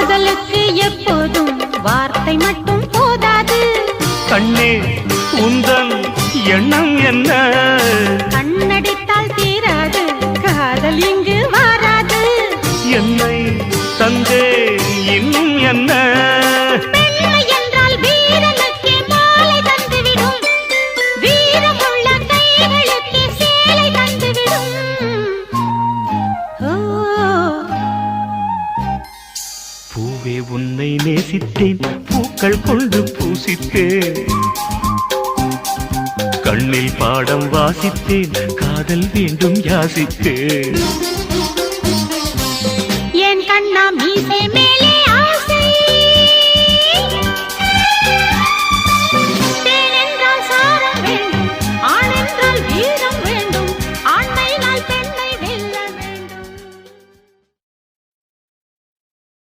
காதலுக்கு எப்போதும் வார்த்தை மட்டும் போதாது. கண்ணே உந்தன் எண்ணம் என்ன? கண்ணடித்தால் தீராது காதல் இங்கு வாராது. என்னை தந்தே இன்னும் என்ன? பெண்மை என்றால் வீரனுக்கே மாலை தந்துவிடும், வீரமுள்ள கைகளுக்கே சேலை தந்துவிடும். பூவே உன்னை நேசித்தேன், பூக்கள் கொண்டு பூசித்தேன், கண்ணில் பாடம் வாசித்தேன், காதல் வேண்டும் யாசித்தேன். என் கண்ணா மீசை